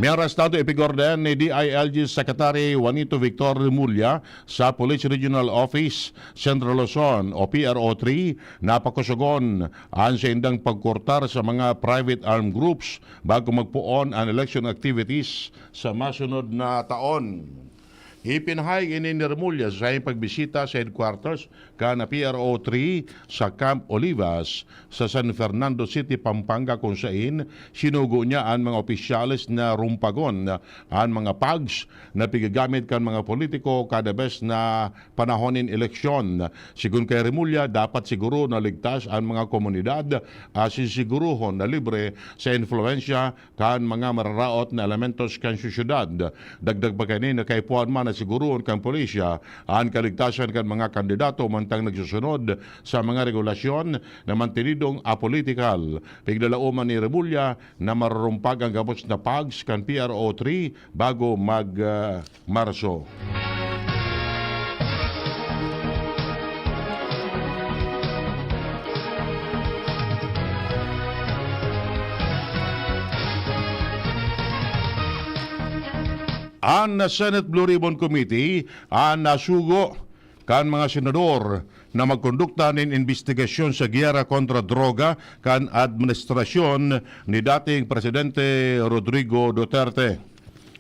May arestado ipigor din ni DILG Secretary Juanito Victor Remulla sa Police Regional Office, Central Luzon o PRO3 na pakusugon ang sa indang pagkurtar sa mga private armed groups bago magpuon ang election activities sa masunod na taon. Ipinahayag ini ni Remulla sa iyang pagbisita sa headquarters kana PRO3 sa Camp Olivas sa San Fernando City, Pampanga kung saan sinugo niya ang mga opisyalis na rumpagon ang mga pags na pigagamit kan mga politiko kada bes na panahonin eleksyon. Sigun kay Remulla, dapat siguro na ligtas ang mga komunidad sisiguruhon na libre sa influensya kan mga mararaot na elementos kan syudad. Dagdag pa kanina kay puan man siguruhon kang pulisya ang kaligtasan kan mga kandidato mantang nagsusunod sa mga regulasyon na mantinidong apolitical. Piglalauman ni Remulla na marurumpag ang gabos na pags kan PRO3 bago mag-Marso. Ang Senate Blue Ribbon Committee ang nasugo kan mga senador na magkondukta ng investigasyon sa giyera kontra droga kan administrasyon ni dating Presidente Rodrigo Duterte.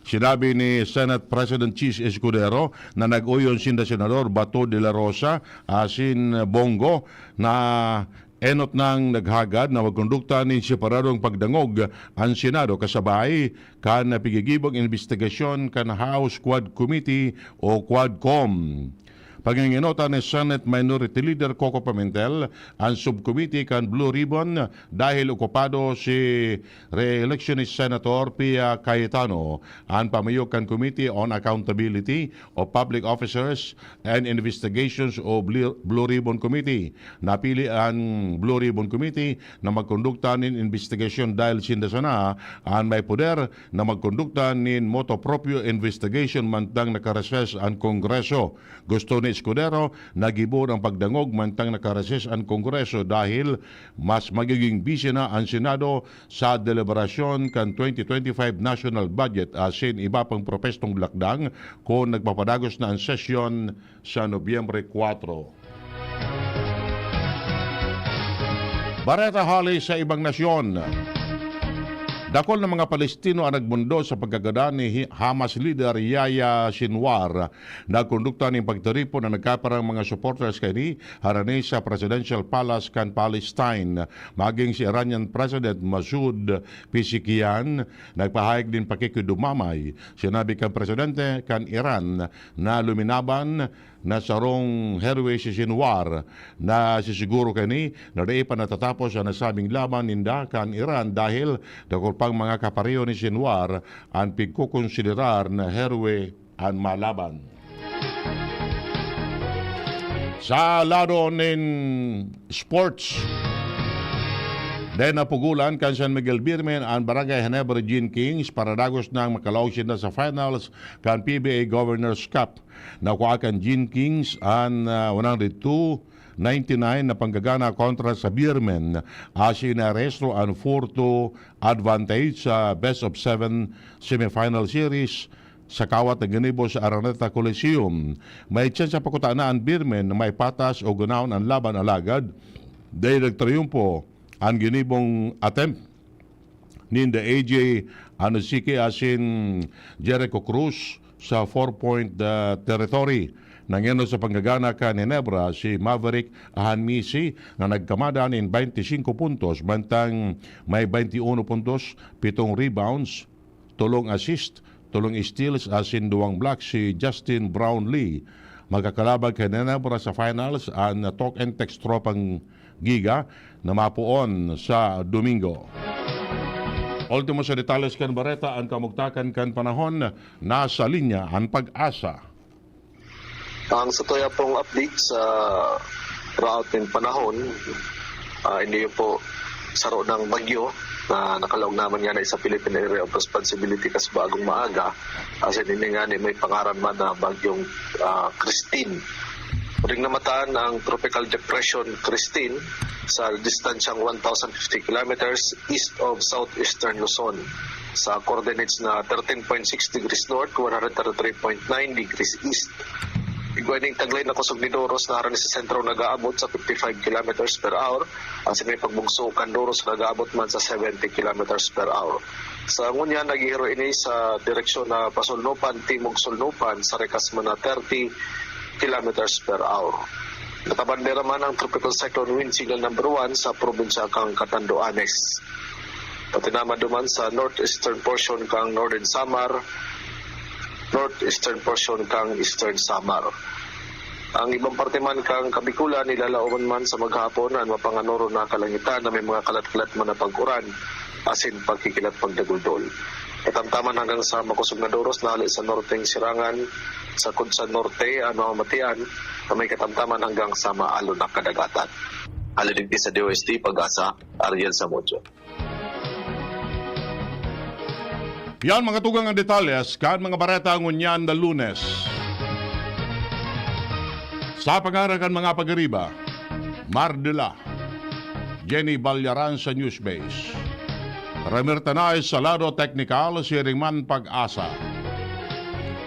Sinabi ni Senate President Chis Escudero na nag-uyon sinda Senador Bato de la Rosa asin Bongo na enot nang naghagad na magkondukta ng separadong pagdangog ang Senado kasabay kan pigigibong investigasyon kan House Quad Committee o Quadcom. Paginginota ni Senate Minority Leader Coco Pimentel ang subcommittee kan Blue Ribbon dahil okupado si re-electionist Senator Pia Cayetano. Ang pamayok kan Committee on Accountability of Public Officers and Investigations o Blue Ribbon Committee. Napili ang Blue Ribbon Committee na magkondukta ng investigasyon dahil sindasana ang may poder na magkondukta ng motu proprio investigation mantang nakareses ang Kongreso. Gusto ni Escudero, nagibor ang pagdangog mantang nakareses ang Kongreso dahil mas magiging busy na ang Senado sa deliberasyon kan 2025 national budget asin iba pang propestong lakdang kung nagpapadagos na ang sesyon sa Nobyembre 4. Bareta Hali sa ibang nasyon. Dakol ng mga Palestino ang nagmundo sa pagkagada ni Hamas leader Yahya Sinwar. Nagkondukta ng pagtaripo na nagkaparang mga supporters kay ni harani sa Presidential Palace kan Palestine. Maging si Iranian President Masoud Pezeshkian nagpahayag din pakikidumamay. Sinabi kan Presidente kan Iran na luminaban na sarong herwe si Sinwar na sisiguro kani na di pa natatapos ang nasabing laban ninda kan Iran dahil dakol pang mga kapareho ni Sinwar ang pigkukonsiderar na herwe ang malaban. Sa lado ng sports, dahil napugulan kan San Miguel Birmen ang Barangay Ginebra Gene Kings para dagos ng makalaw sila sa finals kan PBA Governors Cup. Nakuha kan Gene Kings ang 102-99 na panggagana kontra sa Birmen. Asin na restro ang 4-2 advantage sa best of 7 semifinal series sa kawat na ganibo sa Araneta Coliseum. May chance sa pakutaan ang Birmen na may patas o gunaon ang laban alagad dahil nagtriumpo ang ginibong attempt ni the AJ Anosike asin Jericho Cruz sa 4-point territory. Nangyano sa panggagana ka ni Ginebra si Maverick Ahanmisi na nagkamada ng 25 puntos bantang may 21 puntos, 7 rebounds, 3 assist, 3 steals asin 2 blocks si Justin Brownlee. Magkakalabag kay Ginebra sa finals ang talk and text tropang Giga na mapuon sa Domingo. Ultimo sa detalles kan Bareta ang kamugtakan kan panahon nasa linya ang Pag-asa. Ang sa tuya pong update sa route ng panahon, hindi po saro ng bagyo na nakalawag naman nga na sa Philippine Area of Responsibility kas bagong maaga. Kasi hindi nga may pangaran man na bagyong Christine. Muling namataan ang Tropical Depression Christine sa distansyang 1,050 kilometers east of southeastern Luzon sa coordinates na 13.6 degrees north, 133.9 degrees east. Igwaning taglay na kusog ni Doros na haran sa sentro nag-aabot sa 55 kilometers per hour. Ang may pagbugso kan Doros nag-aabot man sa 70 kilometers per hour. Sa ngunya naghihiro ini sa direksyon na pasulnupan, timog sulnupan sa rekas man na 30 kilometers per hour. Natabandera man ang tropical cyclone wind signal number 1 sa probinsya kang Catanduanes. Patinama duman sa northeastern portion kang Northern Samar, northeastern portion kang Eastern Samar. Ang ibang parte man kang Kabikulan nilalauman man sa maghapon ang mapanganoro na kalangitan na may mga kalat-kalat man na pag-uran asin pagkikilat pagdaguldol. Katamtaman hanggang sa makusog na Doros na alis sa norteng sirangan sa Kudsa Norte, Matian, na may katamtaman hanggang sa maalon na kadagatan. Aliligdi sa DOST, Pag-asa, Ariel Samudio. Yan mga tugang ang detalyes kan mga bareta ngunyan na Lunes. Sa pangarakan mga pagariba, Mardela, Jenny Balyaran sa Newsbase. Ramir Tanay sa Lado Technical, Siringman Pag-asa.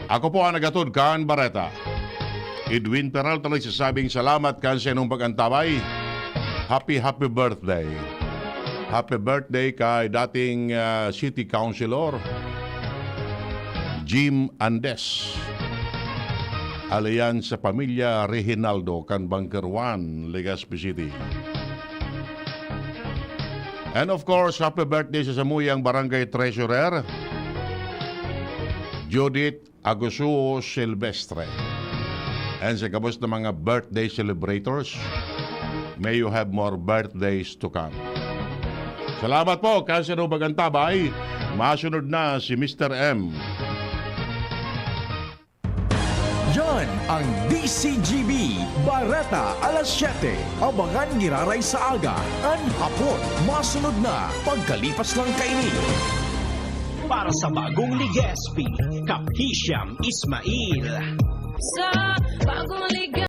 Ako po ang nagatod kan bareta. Edwin Peralta lang sasabing salamat kan sa inong pag-antabay. Happy birthday. Happy birthday kay dating City Councilor Jim Andes. Alayan sa pamilya Reginaldo kan Bunker 1, Legazpi City. And of course, happy birthday sa Samuyang Barangay Treasurer Judith Agusuo Silvestre. And sa kabos na mga birthday celebrators, may you have more birthdays to come. Salamat po, kasi nung bagantabay, masunod na si Mr. M. Yan ang DCGB Barata alas 7. Abangan giraray sa aga. An hapon, masunod na pagkalipas ng kaini. Para sa bagong Legazpi, Kap Hisham Ismail. Sa bagong liga